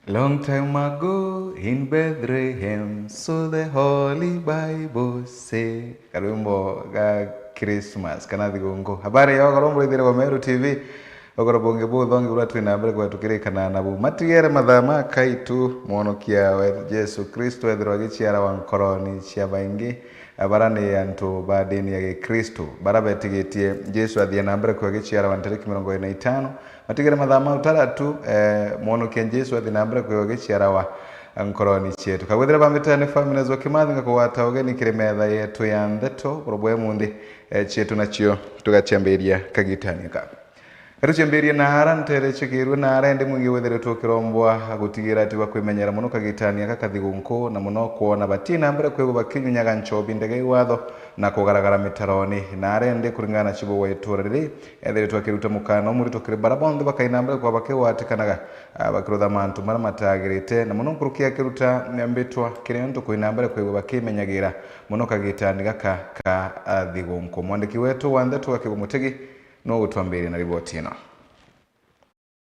Long time ago in Bethlehem, so the Holy Bible say. Karwimbo ga Christmas kana thigungu. Habari ya korombo ithire wa Meru TV. Okorobonge buthongi ura twina mbere kwa tukirikana nabu. Matigere mathama kaitu mwonokia wa Yesu Kristo ethirwa gichiara wa nkoroni cia baingi. Abarani antu ba dini ya Kristo. Barabetigetie Yesu athie na mbere kwa gichiara wa tariki 25. Matigere mathama utaratu mwonokia Yesu athie na mbere kwa gichiara wa nkoroni chetu. Kagwethera bamitane family zo kimathinga kuwata ugeni kirimetha yetu ya ndeto robwe mundi chetu nacio tugachemberia kagitani ka. Karuchemberia na harantere chikirwe na arende mwingi wethere tukirombwa gutigira ati bakwimenyera muno kagitania kakathigunko na muno kuona batina mbere kwego bakinyunyaga nchobi ndege watho na kugaragara mitaroni na arende kuringana chibo wetura riri ethere twakiruta mukano muri tukiri barabondo bakaina mbere kwa bakiwatikanaga bakirutha mantu mara matagirite na muno kurukia kiruta mbetwa kirento kuina mbere kwego bakimenyagira muno kagitani gaka ka thigunko mwandiki wetu wande twakigumutegi no gutwambire na riboti ino.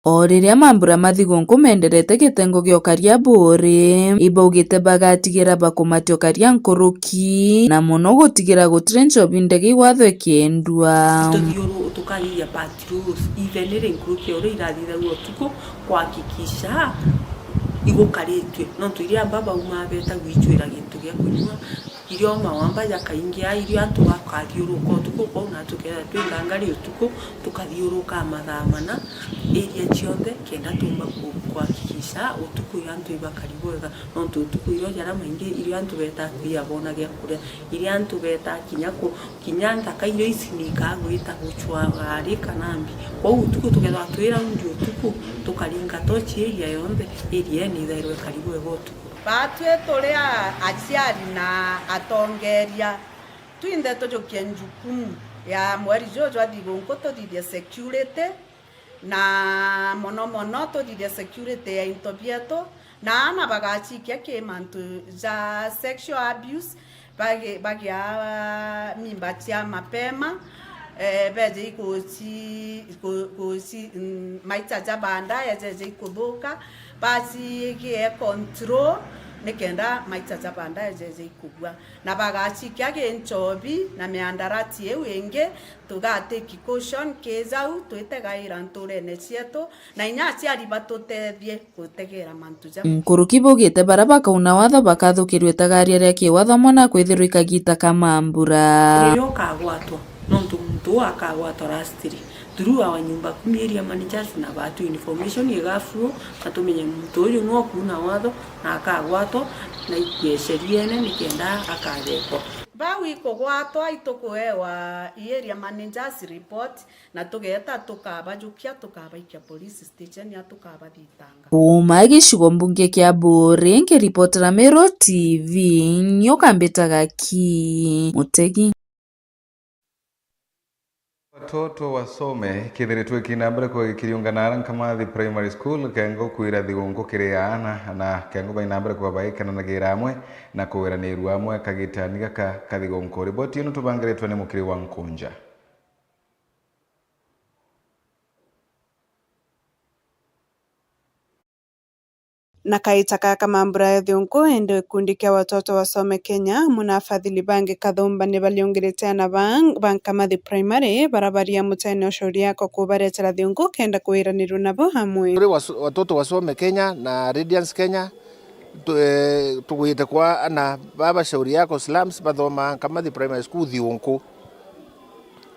O riria mambura mathigunku menderete gitengo giokaria buri ibaugite bagatigira bakumatiokaria nkuruki na muno gutigira gutire nchobi ndege iwatho ikiendua tukaria patrus ivenere nkuruki ore irathira utuko kuhakikisha igukaritwe no tuiria baba umabeta gwichwira gintu gia kunywa irio mawamba yakaingia irio antu bakathiuruka utuko kwa na tukera twingangari utuko tukathiuruka mathamana area ciothe kenda tumba kuhakikisha utuko yantu ibakariboga no tutuko irio jara maingi irio antu beta kwia bona gia kuria irio antu beta kinyanta kairo isinika gwita guchwa ari kanambi kwa utuko tukera twira undi utuko tukaringa tochi area yonde area ni thairwe karibu egotu batwe torea aciari na atongeria twinde tujukie njukumu ya mweri jojo athigunku tuthithie security na mono tuthithie security ya into bietu na ana bagachikia kimantu ja sexual abuse bagia mimba cia mapema beje ikusi maita jabanda yaje ikuthuka basi gie control nikenda maita jabanda yaje ikugwa na bagachikia genchobi na miandarati ewenge tugate caution kezau twitegaira nturene cietu na inyati ari batutethie gutegera mantuja nkuruki bugite bara bakauna watho bakathukirwe tagaria ria kiwatho mona kwithirwa ikagita kamambura rio kagwatwa nontu mtu akagwatwa rastri through our nyumba area managers na batu information igafu atumenye mtu uyu no kuna watho na akagwatwa na ikiesheriene nikenda akageko bawi kugwatwa itukuewa area managers report na tugeta tukabajukia tukabaikia police station ya tukabathitanga kuma gicigo mbunge kia Buri ngiripotera Meru TV nyokambitaga ki Mutegi. Watoto wasome kithiritwe kinambere kwa kiriungana na Kamathi Primary School kengo kuira thigungu kiriana na kengo bainambere kwa baikana na giramwe na kuwera ni ruamwe kagitani gaka kathigungu riboti ino tubangiretwe ni mukiri wa Nkunja. Na kaitaka kamambura ya thiungu ende ikundi kia watoto wasome Kenya munafadhili bangi kathumba ni baliongerete na Kamathi Primary barabaria mutene ushuri yako kubaretera thiungu kenda kuiraniru nabo hamwe watoto wasome Kenya na Radiance Kenya tuguite kwa ana baba shauri yako slums bathoma Kamathi Primary School thiungu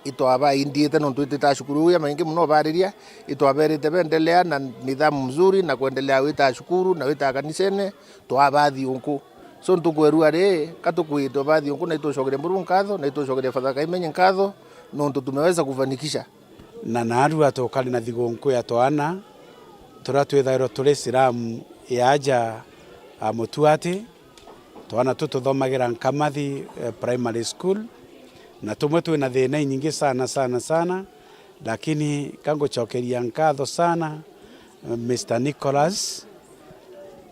itwaba indiete no twita shukuru ya maingi muno bariria itwaberete bendelea na nidhamu mzuri na kuendelea wita shukuru na wita kanisene twaba thiungu so ntukweru ari katukuito ba thiungu na itoshogere mburu nkatho na itoshogere fadhaka imenye nkatho no tumeweza kufanikisha na naru atokali na thigunku ya twana turatwithairo turi Silamu yaja mutuati twana tututhomagira Kamathi Primary School na tumwe twina thina nyingi sana lakini kangucokeria nkatho sana Mr. Nicholas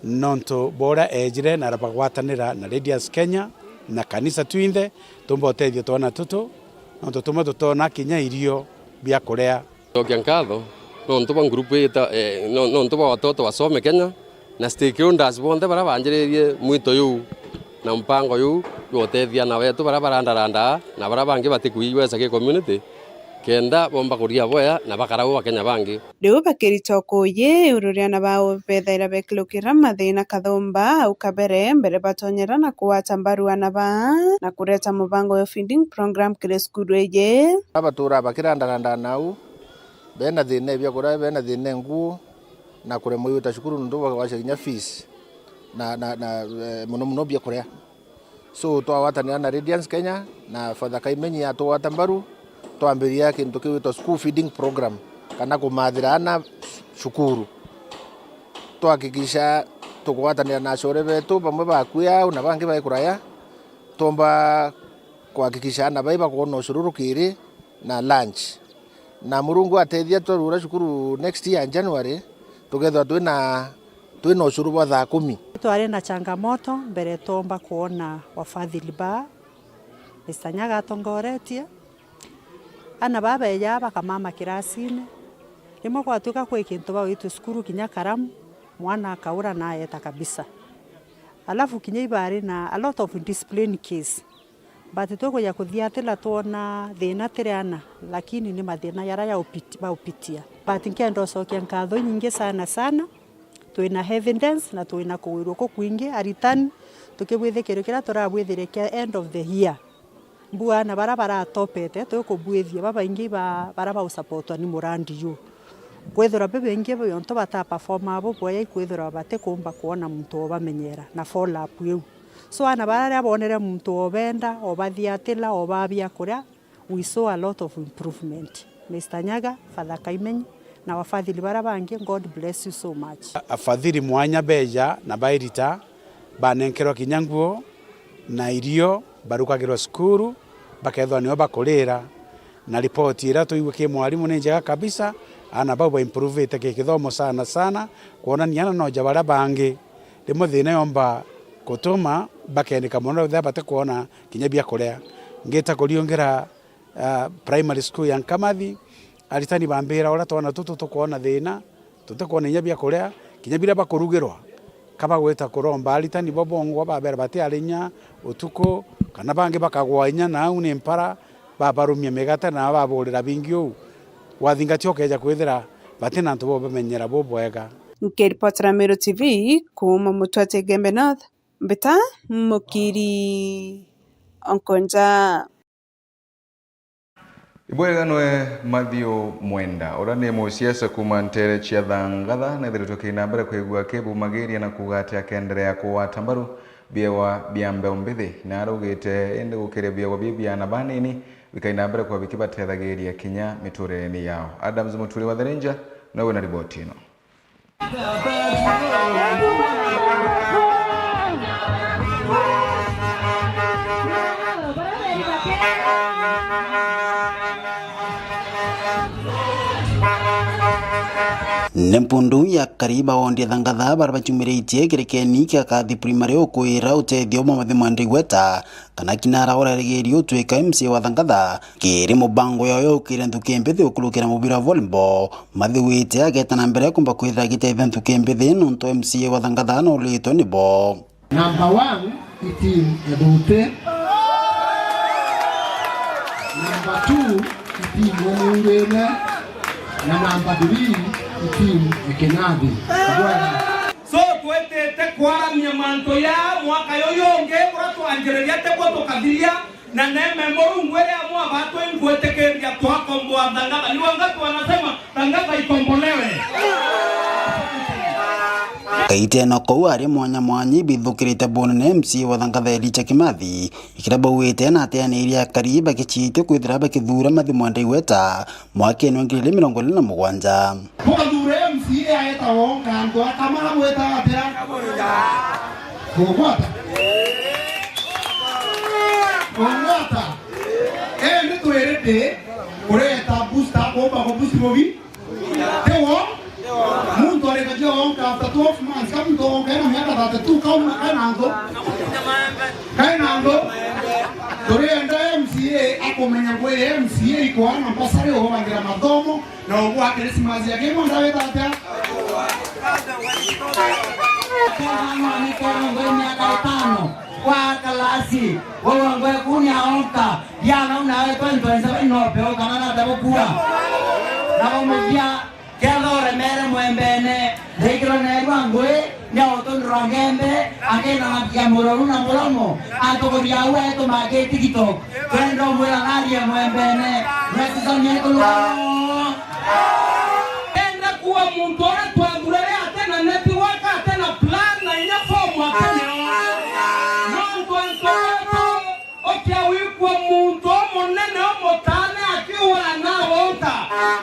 nonto bora ejire na rabagwatanira na Radiance Kenya na kanisa twinthe tumbotethio twana tutu nonto tumwe tutona kinya irio bia kurea tokia nkatho nonto ba group ita nonto ba watoto wasome Kenya na stakeholders bonde bara banjiririe mwito yu na mpango yu gotethia na wetu bara barandaranda na bara bangi batikuigwesa ke community kenda bomba kuria boya na bakarau bakenya bangi riu bakirita ukuye ururiana bao bethaira bekilukira mathina kathumba au kabere mbere batonyera na kuwata mbaruana ba na kureta mubango ya feeding program kire skuru eye abatura bakirandaranda nau bena thine bya kura bena thine nguo na kure moyo tashukuru ndo washinya fees na muno bya kura so twawatania na Radiance Kenya na Father Kaimenyi ya twatambaru twambiria kintu kiwito school feeding program kana kumathirana shukuru twakikisha tukwatania na shore betu bamwe bakuya na bangi baikuraya tomba kwakikisha na baiba kuona ushururukiri na lunch na Murungu atethia twarura shukuru next year January tugethwa twina ushuru wa 10 twari na changamoto mbere tomba kuona wafadhili ba Misanyaga tongoretie ana baba ya bakamama kirasine rimwe kwatuka kwa kintu bao itu skuru kinya karamu mwana akaura naye kabisa alafu kinya ibari na a lot of discipline case but toko ya kuthiatela tuona thina tirana lakini ni mathina yara ya upitia but nkendo sokia nkatho nyingi sana tuina evidence na tuina kuwirwo ko kwingi aritani tukibwithikira kira turabwithirekia end of the year mbua na barabara atopete tukubwithia baba ingi baraba usupportwa ni murandi yu kwethura bebe ingi bo yonto bata perform abo boya kwethura bate kumba kuona muntu obamenyera na follow up yu so ana barare abonere muntu obenda obathiatila obabia kuria we saw a lot of improvement Mr. Nyaga Father Kaimenyi na wafadhili barabangi God bless you so much afadhili mwanya beja na bairita banenkerwa kinyanguo na irio barukagirwa skuru bakethwa niyo bakurira na report ira tuigwe ki mwalimu ni njega kabisa ana babo improve ite kithomo sana kuona niana no jabara bangi rimwe thina yomba kutuma bakendika muno bate kuona kinya bia kurea ngeta kuriongera primary school ya Nkamathi aritani bambira ora twana tutu tukuona thina tutakuona nya bia kurea kinya bira bakurugirwa kaba gweta kuromba aritani bobongo babera bate alinya utuko kana bangi bakagwa inya na une mpara babarumia megata na baborera bingio wathingatio keja kwithira bate nantu bo bamenyera bo bwega Nkiripotera Meru TV kuma Mutwate Gembe North mbita mukiri onkonja Ibweganwe Mathio Mwenda orane mu siasa kuma ntere chia thangatha na thire tukina mbere kwigua kebu magiria na kugate akenderea kuwatambaru biewa biambe umbithi na arugite ende gukire biewa bibiana banini bikaina mbere kwa bikibatethagiria kinya mitureni yao Adams Muturi wa The Ranger nawe na ripoti ino Nempundu ya kariba ondia thangatha baraba chumiritie kirekeni kia kathi primary ukuira utethio mathi mwandi gweta kana kinara oraregerio tweka MC wa thangatha kiri mubango yoyo ukire nthukiembithi ukulukira mubira volleyball mathi wite agetana mbere kumba kwithira gitethia nthukiembithi nunto MC wa thangatha no lito ni bo number 1 team Ebute number 2 team Mwengene na number 3 team Ekenathi so twetete kwaramia manto ya mwaka yoyonge kuratu anjereria tekwa tukathiria na neme Murungu ere amwa batu ngwetekeria twakomboa Thangatha ni wangapi wanasema Thangatha ikombolewe kaite no kou ari mwanyi bithukirite bonene MC wa Thangatha Elijah Kimathi ikiraba wite na ateaniria kariba kichite kwithira bakithura mathi mwandi gweta mwaka eno 2027 tukathure MC aeta wonga ndo akamara gweta atia kugwata ni twirite kureta booster bomba ko boost mobi tewo muntu arekaje wonga after 12 months kama ndo wonga na miaka 32 kama kainando Torenda MCA akomenya kweli MCA iko ana mpasare ho bangira mathomo na obwa Christmas yake mo ndawe tata kama mikero miaka 5 kwa kalasi wewe ngoe kunya onka yana unawe 2027 no peo kana na tabukua na umevia kedore mere mwembene dekiro ne rwangoe ne oton rangembe akena na pia mororu na moromo atokoria wetu make TikTok twendo mwela narie mwembene nesizanye kulwa enda kuwa muntore twagurere atena network atena plan na ina form atena nonto ntoto okiawikwa muntu monene omotane akiwa na wota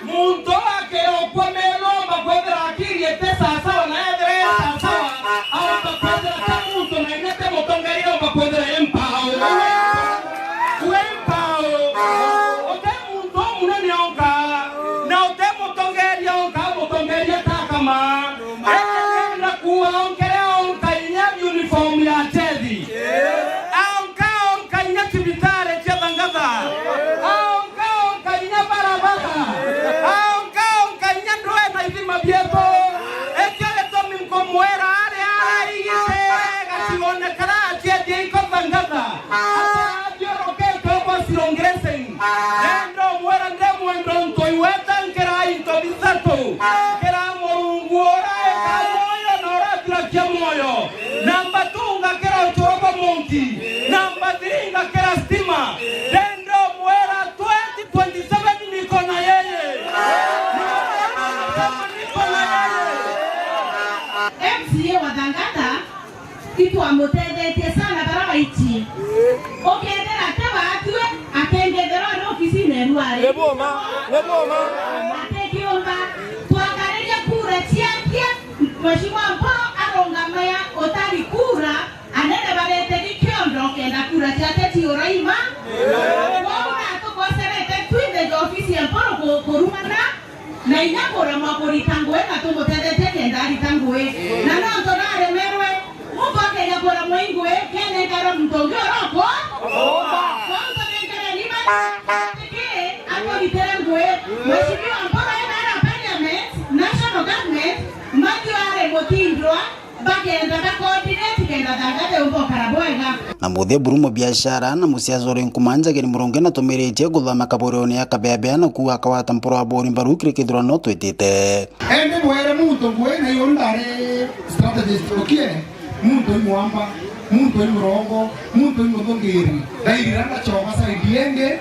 muntu akeokwa melomba kwethera akiri etesa sawa na edre sawa au kwethera tamuntu na inete motongerio kwethera empao ote muntu munene onka na ote motongerio takama enda kuwa onkere onka inya uniform ya tedi onka inya tibitare chebangaza onka inya barabara onka inya ndoe na hivi mabieto ekele tomi mkomwera ale aite gasione kara tedi iko bangaza dio roke kwa silongresen endo mwera ndemo ndonto iweta nkera into bisato kera morungura kamoyo nora trakya moyo namba 2 kera choroba monki namba 3 kera stima endo mwera 2027 niko na yeye niko na yeye MCA wa Dhangata kitu amotete sana baraba ichi okendera teba atwe akengedera ofisi nerwari leboma atekiomba tuangalie kura chiakia mheshimiwa Mpolo arongamaya otari kura anene balete kiondo kenda kura chake tioraima wona tukoserete twinde ofisi ya Mpolo korumana na inakora mapori tangwe na tumotete kenda ritangwe na nonto nare merwe muko kenya kora moingwe kene karo mtongo roko kwanza ngere ni ke ako literangwe mheshimiwa Mpolo era parliament national government maki are motindwa bagenda ka coordinate kenda Dhangata uko karabwega na muthe Brumo biashara na musiazore nkumanja geni muronge na tomeretie guthama kaborone ya kabebe na kuwa kawata mporo abori mbarukire kithurano twetete ende mwere muntu ngwe na yondare strategist okie muntu imwamba muntu imurongo muntu imudongeri dairira na choka saidienge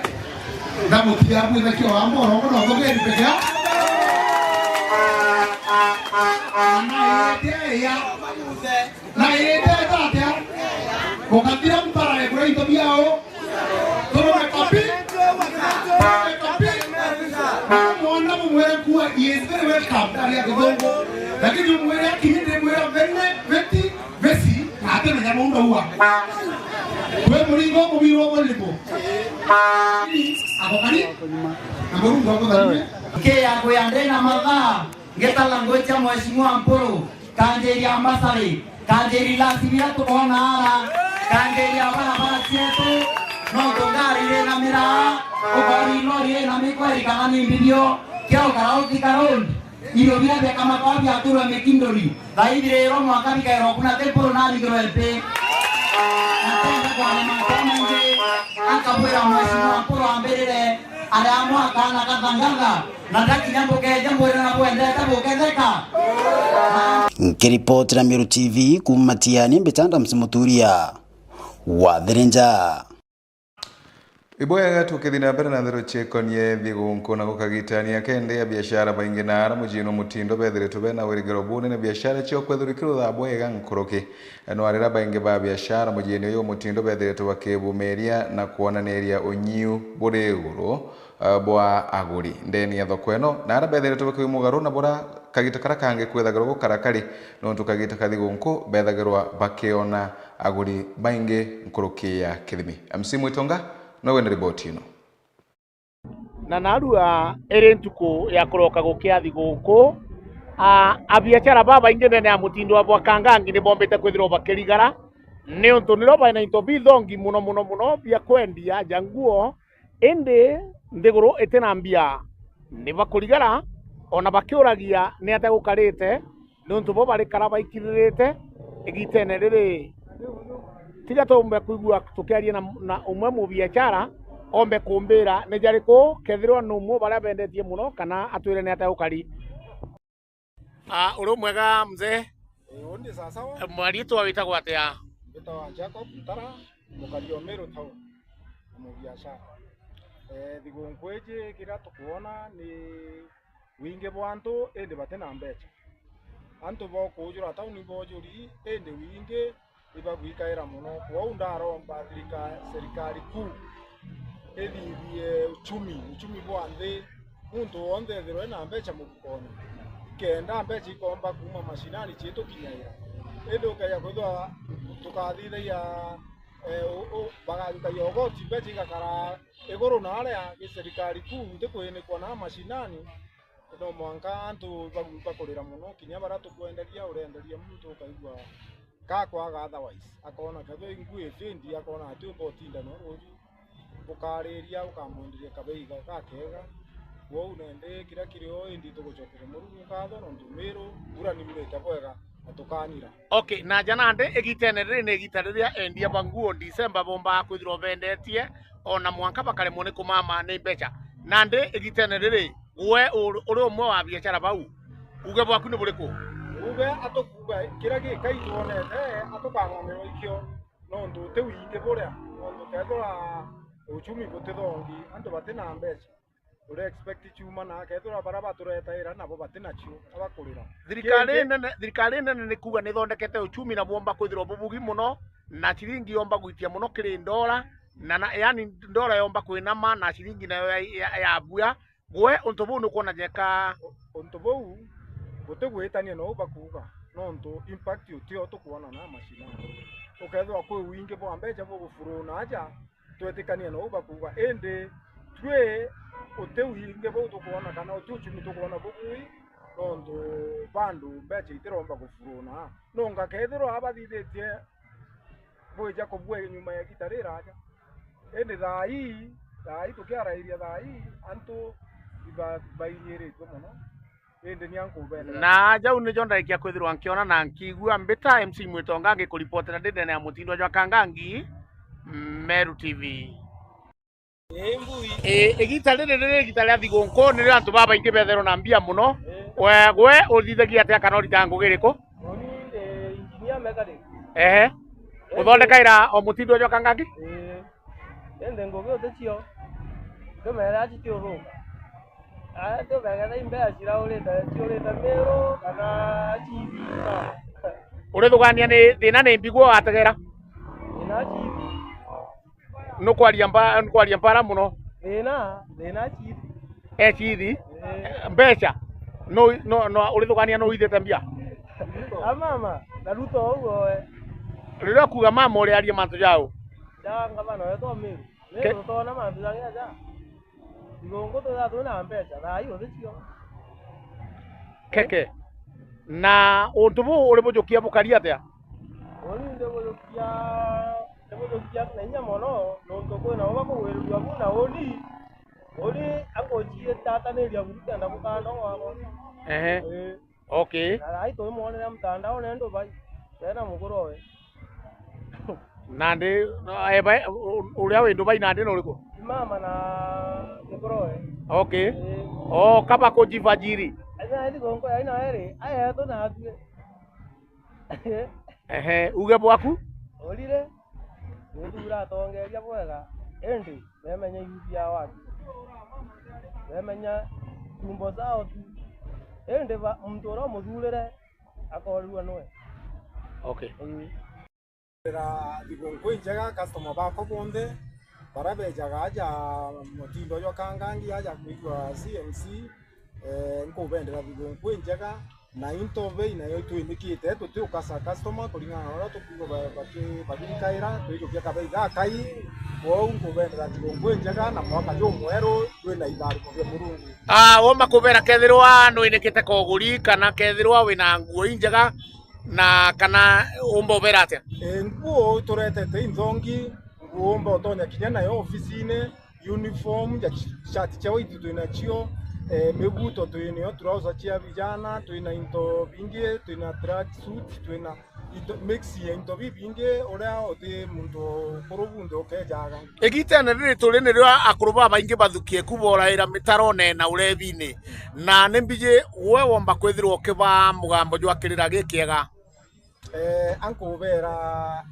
na mutia mwitha kio amborongo no dongeri pekea na yete tatia kokatira mpara ebura itobiao toro kapi mwana mwere kuwa is very welcome ndani ya kidongo lakini mwere kininde mwere veti vesi ate na nyama huwa wewe mlingo mubiro walipo akokani ngorungo akokani ke yako yande na madha ngeta langocha mheshimiwa Mpolo kanjeri ambasari kanjeri la sibira tukona ala kanjeri abana chetu no dongari na mira obari lori na mikwari kana ni video kyo karauti karon iyo bila be kama kwa ya turo mekindori daidire ro mwaka bikairo kuna temporo na ligro elpe nataka kwa mama nje akabwera mheshimiwa Mpolo ambelele adamu akana kadanganga nataki jambo ke jambo na kuendeka boketheka nkiripoti na Meru TV kumatiani mbetanda msimuturia wa Thirinja Iboyaga tukithina mbere na thero chekonie thigunku na gukagitania kende ya biashara baingi na ara mujino mutindo bethere tube na wirigero bune na biashara chio kwethurikiro tha boyega nkuruki no arira baingi ba biashara mujino yo mutindo bethere tubakebumeria na kuonaneria unyiu buri iguru bwa aguri ndeni ya thoko eno na ara bethere tubakimugaru na bora kagita karakange kwethagirwo gukarakari no tukagita kathigunku bethagirwa bakiona aguri baingi nkuruki ya kithimi msimu itonga no wena riboti ino na narua ere ntuko ya kuroka gukia thiguku abiachara baba ingene na mutindo wa bwakangangi ni bombete kwithirwo bakirigara ni untu ni roba na into bithongi muno bia kwendia janguo ende ndiguru etenambia ni bakurigara ona bakiuragia ni ate gukarite ni untu bo bari karaba ikiririte igitene riri tiga tumbe kuigua tukiaria na umwe mu biashara ombe kumbira ni jariku kethirwo numu baria bendetie muno kana atwire ni ataukari. Uri mwega mzee? Undi sawa. Mwarito witagwo atia? Witagwo Jacob Mtara, mukario Meru Town mu biashara. Thigũkũ ici kira tukuona ni wingi bwa antu indi batena mbeca. Antu bokujura tauni bojuri indi wingi ibagwikaira muno kwa ndaromba serikali kuu ethithie uchumi bwa nthi muntu wothe ethirwe na mbeca mufukoni kenda mbeca ikomba kuma mashinani chitu kinyaira indi ukaya kwithwa tukathithaia bagaruta yogoti mbeca igakara iguru na aria serikali kuu ndikwinikwa na mashinani no mwanka antu bakurira muno kinya bara tukwenderia urenderia muntu ukaigua kakwaga otherwise akona kabe ingui fendi akona atu botinda no roju ukariria ukamwenderia kabeiga kakega wo unende kira kirio indi tuguchokera murungu katho no ndumiro ura ni mreta bwega atukanira. Okay, na jana nde egitene riri ne gitariria endia banguo December bomba kwithiro bendetie ona mwanka bakare mone kumama ne mbeca na nde egitene riri we uri umwe wa biashara bau uge bwaku ni buriku uge atukuga kira gikaitwonete atukangamiro ikio no ndu te winge buria no ndu kethora uchumi butithongi andu batina mbeca uri expect chuma na kethora bara baturetaira nabo batina chiu abakurira thirikari nene ni kuga ni thondekete uchumi na bomba kwithirwo bubugi muno na ciringi yomba gwitia muno kiri ndora na yani ndora yomba kwinama na ciringi nayo ya buya gwe untu bu ni kuona jeka untu bu butegwitania no bakuga no ntu impact utio tukuona na mashinani ukethwa kwi wingi bwa mbeca bugufuru na aja twetikania no bakuga ende twe utewinge bo tukuona kana utuchumi tukuona bugui no ntu bandu mbeca itiromba gufuruna no ngakethirwo abathithitie bweja kubwe nyuma ya gitarira aja ende thai tukiarairia thai antu bainyiritu muno ende ni ankubenda na jau ni jonda ikia kwithirwa nkiona na nkigua mbita MC Mwitonga ngikuripotera ndende ya mutindo jwa Kangangi Meru TV. Igita riri igita ria thigũkũ nĩ rĩo antu baba ingi betherwo na mbia muno we uthithagia atia kana urita ngugi riku engineer mechanic uthondekaira o mutindo jwa Kangangi ende ngugi uticio ndumera chitiuru atu begera imbea ciraurite ciurite Meru kana chibi urithugania ni thina ni mbigwo ategera thina chibi nukwaria mbara muno thina chibi chithi mbeca no urithugania no uithete mbia mama naruto ugo we riria kuga mama uri aria mantu jao janga bana weto Meru tona mantu jangia ja thigũkũ tutatu na mbeca na iyo thicio keke na untu bu uri bujukia bukari atia oni ndibujukia na inya mono nontu kwina uba kuwirirwa muna oni akochie tataniria gurutenda mukanda wako okay na ai to muonera mtandao nendo bai tena muguro we nandi uria windu bai nandi no riku mama na muguro we okay kaba kujivajiri anya thigũkũ aina eri aya to na atue uge bwaku orire guthura tongeria bwega endi memenya yubia watu memenya tumbo zao tu endi mtu ro muthurire akorirwa nwe okay thigũkũ njega customer bako bonthe bara bejaga aja mutindo jwa Kangangi aja kuigua CMC nkubendera thigũkũ njega na into bei na yo twimikite tutukasa customer kuringana na ora tukugo bagikaira tuijukia kabei gakai wo nkubendera thigũkũ njega na mwaka jo mweru twina itharuko bya Murungu woma kubera kethirwa nwinikite koguri kana kethirwa wina nguo njega na kana umbobera atia nguo turetete inthongi nguo mbotonya kinya nayo ofisine uniform ya shati cha witu twinachio miguto twinio trouser cia vijana twina into bingi twina track suit twina mixie into bibingi uria uti muntu kurubunde ukejaga igitene riri turi ni rwa akuru baba ingi bathukie kuboraira mitaro na urevini na nimbije we womba kwithirwo kiba mugambo jwakirira gikiega ankubera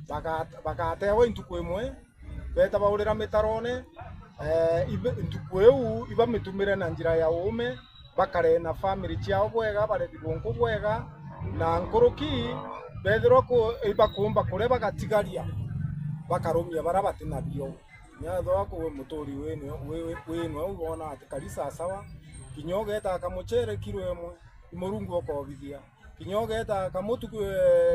bagatewa intuku imwe beta baurira mitarone intuku eu iba mitumire na njira ya ume bakare na family ciao bwega bare Thigonko bwega na nkoroki bethirwo ko ibakumba kure bagatigaria bakarumia bara batina bio nyatho ako mutori wenu ubona ati karisa sawa kinyoge ta kamuchere kiro emwe imurungu okobithia kinyoge ta kamutu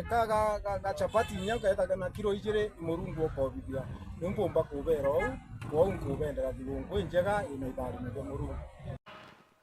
ka chapati nyoge ta na kiro ijire imurungu okobithia nimpomba kubero wo unkubendera Thigonko njega ina ibari mu murungu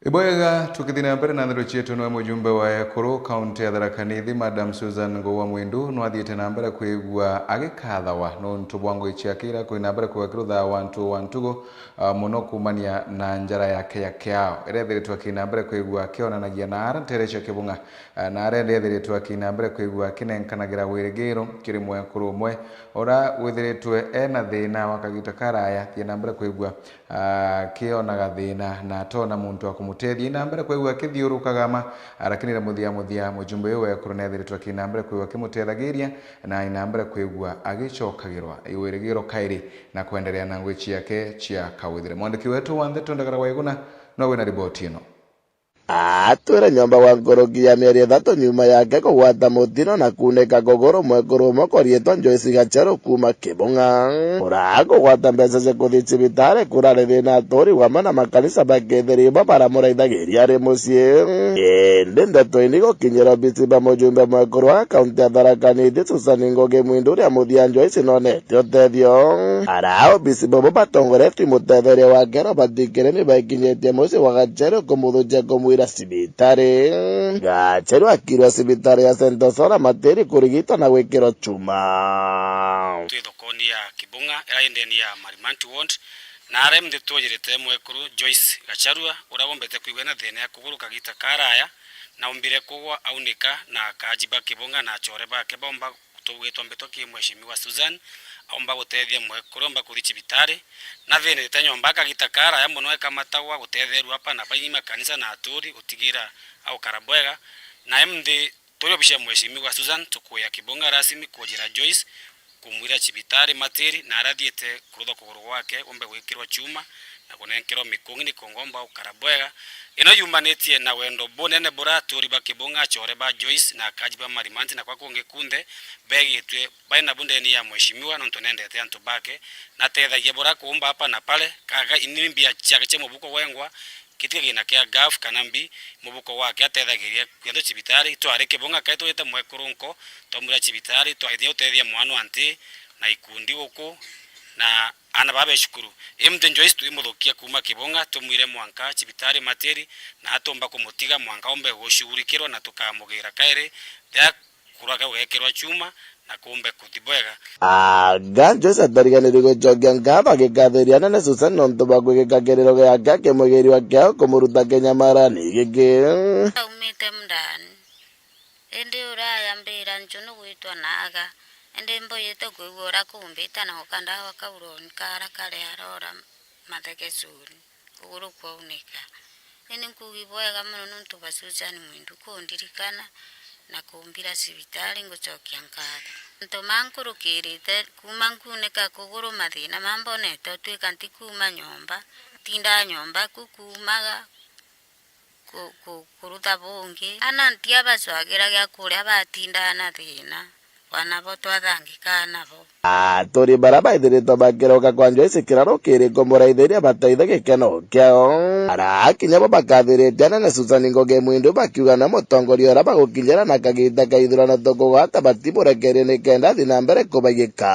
Ibwega tukithina mbere na ndiro chetu no mujumbe wa Ekuru county ya Tharaka Nithi Madam Susan Ngowa Mwindu no athiete na mbere kwigua agikathawa no ntubwango ichiakira kwina mbere kwekirwo tha wantu wantugo muno kumania na njara yake ya kiao irethiritwo kina mbere kwigua kionanagia na aranterecho kibunga na arethiritwo akina mbere kwigua kinenkanagira wirigiro kiri mwekuru mwe ora withiritwe ena thina wakagita karaya thina mbere kwigua kionaga thina na tona muntu akumutethia na mbere kwigua kithiurukagama arakinira muthia mujumbe we kuronethiritwo kina mbere kwigua kimutethagiria na ina mbere kwigua agicokagirwa iwirigiro kairi na kuendelea na ngwichi yake chia kawithire mwandiki wetu wa Ndeto Ndagara Waiguna no wina riboti ino atwira nyomba wa ngorogi ya mieri 3 nyuma yake kugwata mutino na kuneka gogoro mwekuru mokorietwa Joyce Gachero kuma Kibunga urago gwata mbeca cia kuthi cibitari kurare thina atori wama na makanisa baketheriba baramuraithagiria ri mucii indi ndeto ini gukinyira bisiba mujumbe mwekuru wa kaunti ya Tharaka Nithi Susan Ngoge Mwindu uria muthia Joyce nonete utethio arao bisiba bo batongoretie mutetheria wa kero bathikire ni baikinyetie mucii wa Gachero kumuthukia kumwira sibitari Gachero akirwa sibitari ya Sentosora materi kurigitwa na gwikirwo chuma twithokoni ya Kibunga iraendeni ya Marimanti Ward na arem nditwojirite mwekuru Joyce Gacharua uragombete kwigwena thina ya kuguruka gita karaya na umbire kugwa aunika na kajiba Kibunga na chore bake bomba tugwetwa mbeto ki mheshimiwa Susan aomba gutethia mwekuru mba kuri cibitari na thina itanyomba kagita karaya muno ekamatagwa gutetheru hapa na bainima kanisa na aturi utigira au karabwega na mndi turobisha mheshimiwa Susan tukuya Kibunga rasmi kujira Joyce kumwira cibitari materi na arathiete kurutha kuguru gwake ombe gwikirwa chuma na kunenkerwa mikungi ni kongomba ukarabwega ino yumanetie na wendo bonene bora turi ba Kibunga chore ba Joyce na kajiba Marimanti na kwako ngekunde begitwe baina bundeni ya mheshimiwa no tonendete antu bake na tethagia bora kuumba hapa na pale kaga inimbia chake che mubuko wengwa kitige na kia gaf kanambi mubuko wake atethagiria kwendo cibitari tware Kibunga kaito yeta mwekurunko tomura cibitari twaithia utethia mwanu anti na ikundi guku na ana babe shukuru imde Joyce tuimuthukia kuma Kibunga tumwire mwanka cibitari materi na atomba kumutiga mwanka ombe gushugurikirwa na tukamugira kaire ya kuraga gwekirwa chuma na kumbe kutibwega Joyce atariganirwo gucokia ngatho agikatheria nene Susan nontu bagwigikagerero giake akimugiri wake kumuruta kinyamarani giki umite mndani indi uraya mbira njunu gwitwa naga indi mboyete kwigura kumbita na ukanda wakauroni kara kare arora mathekesuri kuguru kwaunika ini nkugibwega muno nontu ba Susan Mwindu kundirikana na kumbira cibitari ngucokia ngatho ntomankurukirite kuma nkuneka kuguru mathina mambonete twika nti kuma nyomba tinda nyomba kukumaga kuruta bungi ana ntia bacwagira gya kuria batinda na thina wana bo twathangikana bo turi baraba ithiritwo bakiroka kwa Joyce kiraro kiriko muraithiria bataitha gikeno kiao arakinya bo bakathiritie nene Susan Ngoge Mwindu bakiuga na mutongoria ora bagukinyira na kagita kaithurano tukugwata batimurekerie ni kenda thina mbere kubagika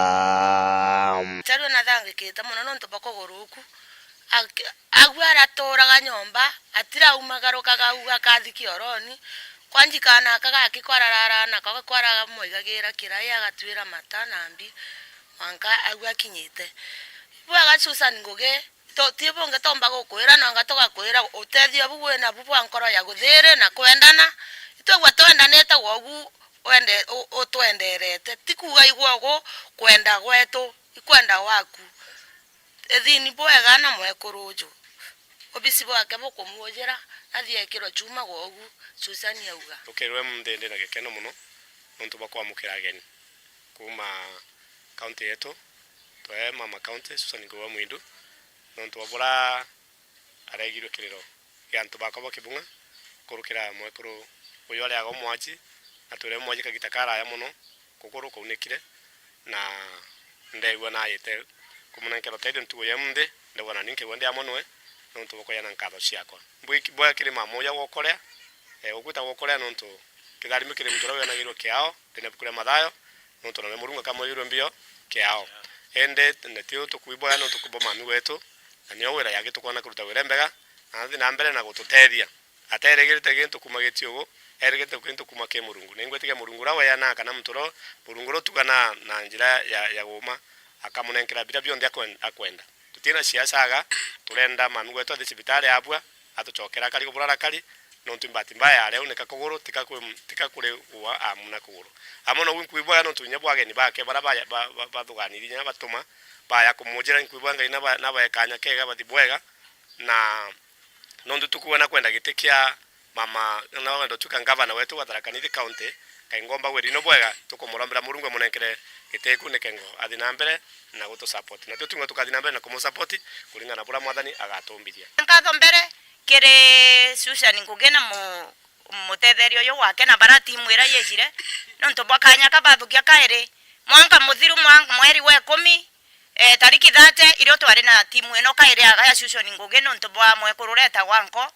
Charu na thangikite muno nontu bakuguruku agwara toraga nyomba atira umagarukaga uga kathiki oroni kwanjikana kagaki kwararara na kwaraga mwigagira kiraya agatwira mata nambi wanka agwa kinyite bwaga Susan Ngoge to tibonge tomba gukwira no ngatoka kwira utethio bugwe na bubwa nkoro ya guthire na kwendana itogwa twendanete wogu wende utwenderete tikuga igwago kwenda gwetu ikwenda waku ethini bwega na mwekuruju obisi bwake bukumwojera athiekirwo chuma gogu Susan yauga ukirwe mndende na gekeno muno nontu bakwamukira ageni kuma county yetu twae mama county Susan Ngowa Mwindu nontu babura aregirwe kiriro yantu bakabo kibunga kurukira mwekuru uyo ali ago mwaji ature mwaji kagitakara ya muno kukuru kunikire na ndegwa na yete kumunankero tede ntugo ya mnde ndegwa na ninke wende amonwe nontu bako yana nkado ciakwa bwa kiri mamoya gokorea okuta gokorea nontu kigari mikire mutoro yana giro kiao tene bukure mathayo nontu na murunga kama yiro mbio kiao ende netio tukuibwa nontu kuboma mi wetu na niyo wera yake tukwana kuruta werembega nathi na mbere na gututethia ateregete gintu kumagitio eregete kwintu kumake murungu nengwetike murungu rawe yana kana mutoro murungu tugana na njira ya goma akamunenkera bira bionde akwenda tutina siasaga turenda mami gwetu athi cibitari abwa atuchokera kali kuburara kali nontu mbati mbaya leo ne kakogoro tikakure uwa amuna kugoro amono winkuibwa no tunya bwage ni bake baraba bathuganiri nya batuma baya kumujira nkuibwa ngai na bayekanya kega batibwega na nontu tukuona kwenda gitikia mama na wendo tuka ngavana wetu wa Tharaka Nithi county kaingomba we rino bwega tukumurambira murungu munenkere giteku nekengo athi na mbere na gutu support na tutunga tukathi na mbere na kumu support kuringa na bura mwathani agatumbiria ngatho mbere kire Susan Ngugena mutetherio yo wake na bara timu ira yejire nontu bakanya kabathukia kairi mwanga muthiru mweri wa 10 tariki 30 irio twari na timu eno kairi aga Susan Ngugena nontu bwa mwekurureta wanko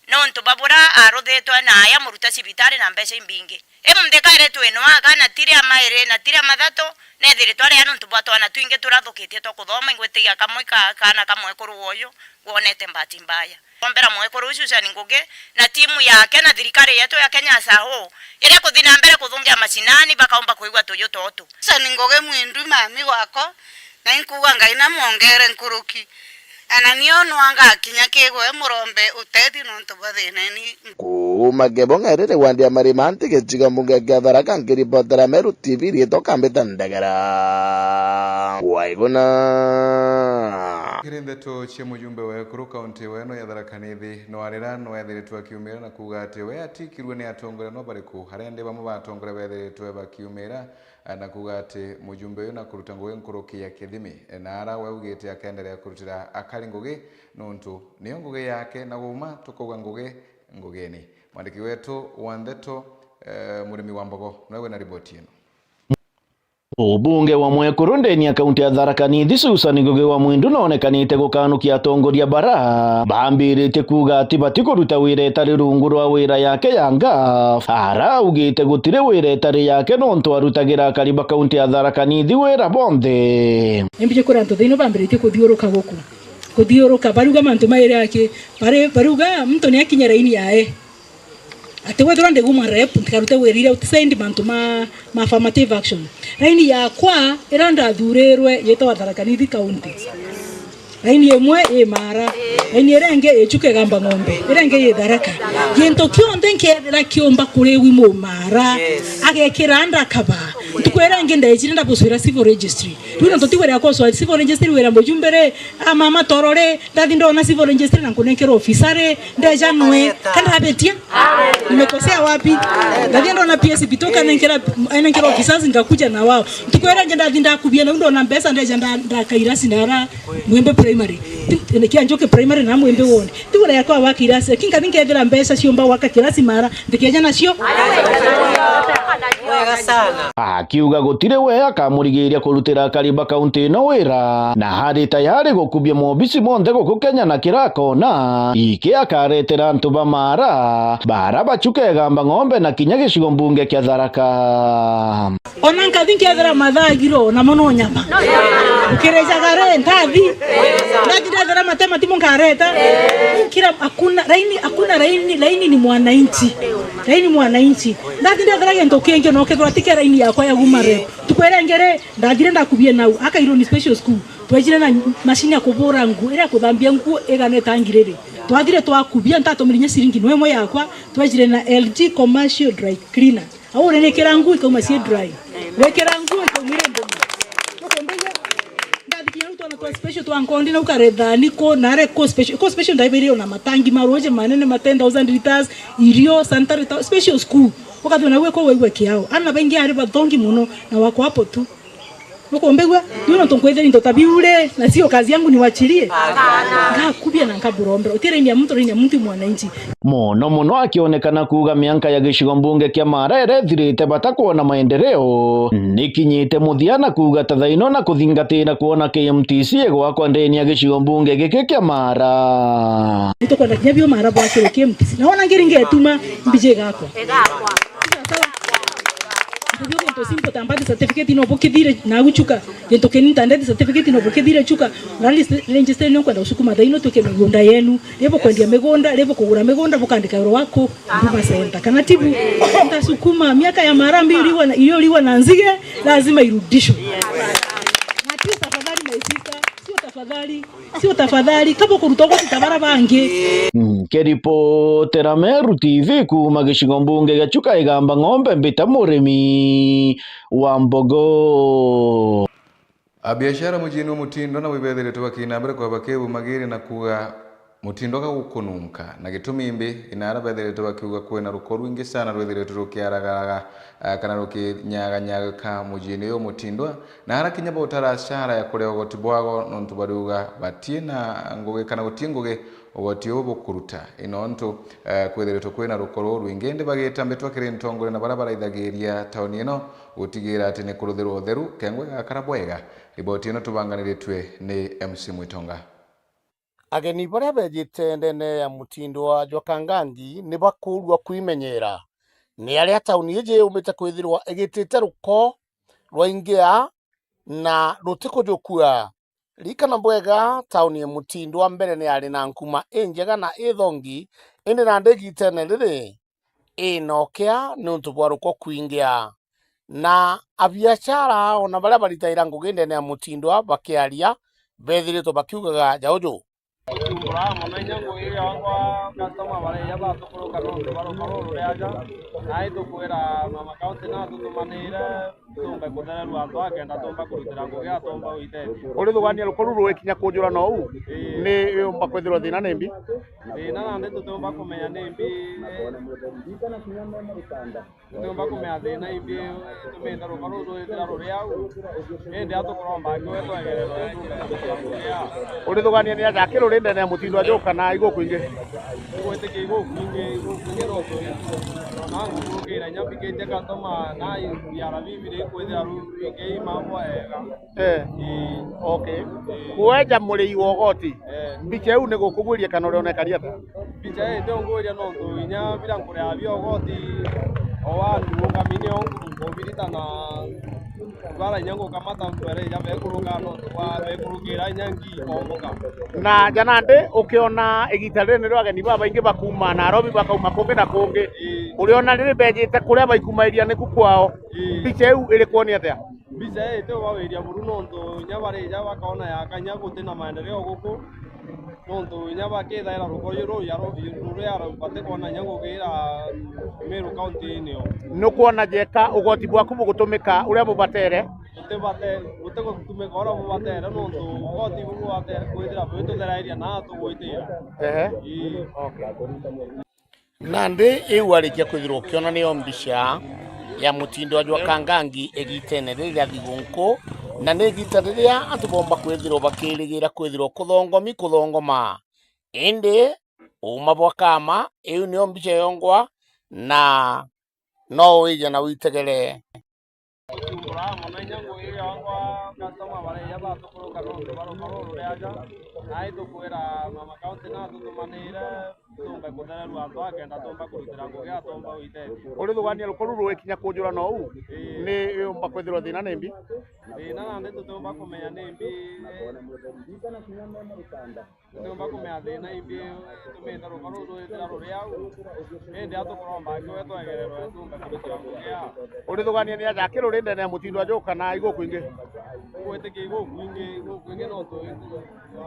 nontu babura aruthetwa na aya muruta cibitari na mbeca imbingi emumde kaire tweno aga na tire amaire na tire mathato nethire twari nontu batwana twinge turathukitie to kuthoma ingwetiga kamwe kana kamwe kuruoyo wonete mbati mbaya ombera mwekuru Susan Nguge na timu yake na thirikari yetu ya Kenya saho ire kuthina mbere kuthungia macinani bakaomba kuigwa tuyo toto Susan Nguge Mwindu mami wako na inkuga ngai na mwongere nkuruki ananiono anga kinya kigwe murombe utethi nontu bathineni kuma Kebonga riri wandia marimanti gechiga munge gya Tharaka ngiripotera Meru TV rieto kambita ndagara waigona kirindeto cia mujumbe wa Ekuru kaunti weno ya Tharaka Nithi no arira no ethiritwe akiumira na kuga ati we atikirwe ni atongore no bariku harende bamwe batongore bethiritwe bakiumira na kuga ati mujumbe uyu na kuruta Ngugi Nkuruki ya Kithimi na ara we ugite akendelea kurutira akari Ngugi nontu niyo Ngugi yake na guma tukuga Ngugeni mwandiki wetu Wandeto murimi wa Mbogo nawe na ripoti ino. Ubunge wa Mwekuru ndeni ya kaunti ya Tharaka Nithi Susan Ngowa Mwindu nonekanite gukanukia atongoria bara bambirite kuga ati batikuruta wira etari rungu rwa wira yake yanga ara ugite gutire wira etari yake nontu arutagira kariba kaunti ya Tharaka Nithi wira bonde embije kuranto thino bambirite kuthiuruka guku kuthiuruka baruga mantu maire yake baruga mtu ni akinya raini yae ate wethora ndeguma rep ntikarute werire utisendi mantu ma affirmative action raini yakwa iranda thurerwe yetwa Tharaka Nithi county raini emwe mara raini erenge echuke gamba ng'ombe erenge ye Tharaka gento kionde nkethera kiomba kuri wimo mara agekira anda kaba tukwera ngenda ejinda buswira civil registry tuno totiwera yako so civil registry wera mojumbere mama torore ndathi ndona civil registry na kunenkera officere ndeja noe kana habetia nimekosea wapi ndathi ndona PS bitoka nenkera officers ngakuja na wao tukwera ngenda thinda kubia na ndona mbesa ndeja ndakaira sinara mwembe primary nekia njoke primary na mwembe wone tuwera yako wakirasi kinga thinkethera mbesa ciomba waka kirasi mara ndikeja nacio wega sana akiuga gutire we akamurigiria kurutira kariba kaunti no wira na hari tayari gukubia mobisi monde guku Kenya na kirakona iki akaretera antu bamara bara bachuke gamba ng'ombe na kinya gicigo mbunge kia Tharaka ona nkathingethera mathagiro na mono nyama ukireja gare ndathi ndithethera matema timo ngareta kila hakuna raini ni mwananchi ndathi ndethera gento kenge no kethora tike raini yakwa ya gumare tukwera ngere ndathire ndakubie nau akairo ni special school twejire na machine ya kubura ngu ira kuthambia ngu eganeta ngiriri twathire twakubia ntatomirinya ciringi no emwe yakwa twejire na LG commercial dry cleaner au rene kerangu ikauma si dry we kerangu ikaumire mbomu no kombega ndadikia mtu anatoa special tu ankondi na ukaredha niko nare ko special ndaiberio na matangi maroje manene ma 10,000 liters irio sanitary special school wakati na weko wewe kiao ana bengi ari bathongi muno na wako hapo tu nuko mbegwa ndio ntonkwethe ni totabiure na sio kazi yangu niwachilie ngakubia na nkaburombe utire ni mtu mwananchi muno akionekana kuga mianka ya gicigo mbunge kia Marere thirite bata kuona maendeleo nikinyite muthiana kuga tathaino na kuthingatira kuona KMTC gwakwa ndeni ya gicigo mbunge giki kia Mara nitokwenda kinyabio Mara bwa KMTC naona ngiringetuma mbije gakwa ndio kwa simple tambadi certificate no bokidire na uchuka gento kenintande certificate no bokidire chuka rali register no kwenda usukuma daino tuke migunda yenu lebo kwendia migonda lebo kugura migonda bukandika wiro wako Huduma Center kana tibu ndasukuma miaka ya Mara mbili iliyoliwa na nzige lazima irudishwe na tisa tafadhali maisika sio tafadhali kama kurutoko kitabara bange keripotera Meru TV kuma gicigo mbunge gachuka igamba ng'ombe mbita murimi wa mbogo biashara mujini mutindo na wibethire tubakinambere kwa bakebu magiri na kuga mutindo ga gukununka na gitumi imbi inara bethire tubakiuga kwena rukoru ingi sana rwethire turukiaragaraga kana rukinyaga ka mujini yo mutindwa na hara kinyaba utarashara ya kure ogotibwago nontu baruga batie na nguge kana gutinguge ogotio bukuruta inontu kwethire tukwena rukoru rwingende bagitambe twakire ntongore na barabara ithagiria tauni ino gutigira ati ne kuruthirwo theru kengwe gakarabwega riboti ino tubanganiritwe ni MC Mwitonga. Ageni baria bejite ndene ya mutindo wa Jwakangangi ni bakurwa kwimenyera ni aria tauni ije umite kwithirwa igitite ruko rwaingia na rutiko jokua rikana bwega tauni ya mutindo wa mbere ni ari na nkuma enjega na ithongi indi na ndegite ne riri inokea nuntu bwa ruko kwingia na abiashara ona baria baritaira nguginde ya mutindo wa bakiaria bethire to bakiugaga jaujo Kumbura mona ngo iri angwa customer bare yaba tukuruka no baro rureaja nai tukwira mama county na tutumanire tumbe kuthera rwandu agenda tumba kurutira ngugia tumba uite uri thugania rukoru rwekinya kunjura no u ni umba kwithirwo thina nembi na nde tutumba kumenya nembi tutumba kumenya thina imbi tumenda rukoru rwithira rureau ende atukuromba ngwe twegererwo uri thugania ni ajakiro ndene ya mutindo ajoka na igo kwingi kweteke igo kwingi roto na ngukira nyambikete katoma na ya bibire kwethira ruke mambo ega okay kueja muri iwogoti mbiche u ne gukugwiria kana uri onekaria ta mbiche ndio ngwiria no ntuinya bila nkure abiogoti owandu ngamine ongu obirita na bara nyango kamata mbere ya bekuruka no kwa bekurukira nyangi komboka na janande ukiona igitare ni rwageni baba ingi bakuma Nairobi bakauma kungi na kungi uriona riri bejite kuria baikumairia ni kukwao biche u iri kuoni atia biche ite wawiria buru no ntu nyabare ja bakaona ya kanyago tena maendeleo guku no ntu nyabakithaira rukoyo ru ya ru bate kuona nyango gira Meru County niyo nukuona jeka ugoti bwaku bugutumika uria bubatere utego kutumika ora bubatere no ntu ugoti bubatere kwithira bwitutheraeria na tugwitira nandi iwarikia kwithirwo kiona ni ombisha ya mutindo wa Jwakangangi egitene riria thigunku na ni gita riria atubomba kwithirwo bakirigira kwithirwo kuthongoma indi uma bwakama iu ni ombisha yongwa na no wija na witegere kumbura mona ngo iri angwa customer bare yaba tukuruka no baro rureaja nai tukwira mama county na tutumanire tumbe kuthera rwandu agenda tumba kurutira ngugia tumba uite uri thugania rukoru rwekinya kunjura no u ni umba kwithirwo thina nembi na nde tutumba kumenya nembi tutumba kumenya thina imbi tumenda rukoru rwithira rureau ende atukuromba ngwe twegererwo tumbe kurutira ngugia uri thugania ni ajakiro ri ndene ya mutindo ajoka na igo kwingi kweteke igo kwingi no tu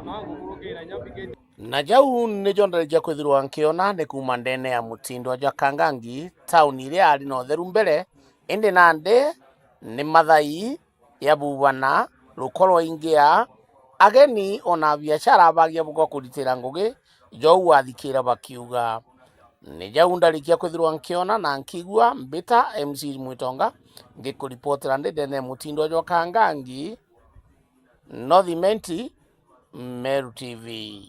na ngurukira nyambikete na jau ni jondarejia kwithirwa nkiona ni kuma ndene ya mutindo wa Jwakangangi tauni iria ari no theru mbere indi nande ni mathai ya bubana rukorwo ingia ageni ona biashara bagia bugwa kuritira ngugi jo wathikira bakiuga ni jau ndarikia kwithirwa nkiona na nkigua mbita MC Mwitonga ngikuripotera ndene mutindo jo Kangangi North Menti Meru TV.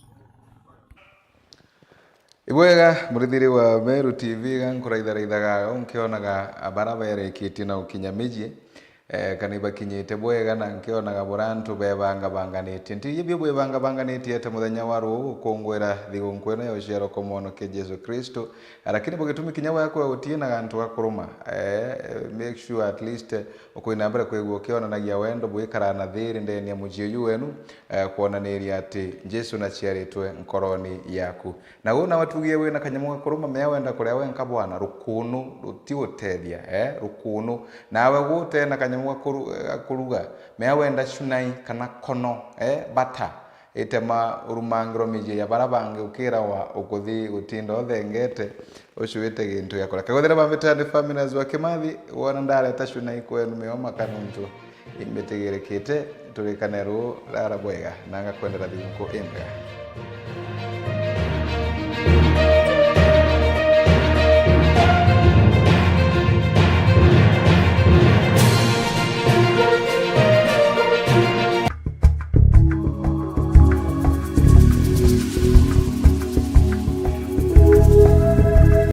Ibwega murithiri wa Meru TV gankuraitharithaga unkionaga abaraba yerekiti na ukinyamiji kana ibakinyite bwega na nkionaga burantu bebanga banganite nti ibyo bwebanga banganite ete muthenya waru ukongwera thigunku eno ya uciaro komono ke Jesu Kristo lakini bugitumi kinyawa yako utie na gantu akuruma make sure at least ukoina mbere kwegwo kionanagia wendo bwikara na thiri ndeni ya mujio wenu kuonaniria ati Jesu na ciaritwe nkoroni yaku na una watugie we na kanyamu akuruma meawenda kuria we nkabwana rukunu rutiotethia rukunu nawe gute na kanyamu akuruga meawenda shunai kana kono bata itema urumangiro mije ya barabange ukira wa ukuthi utindo othengete ucuite gintu yakora kagothera bamitane families wa Kimathi wona ndare tashunai kwenu meoma kanuntu imbetegerekete turikaneru rara bwega nanga kwendera thinku imbe.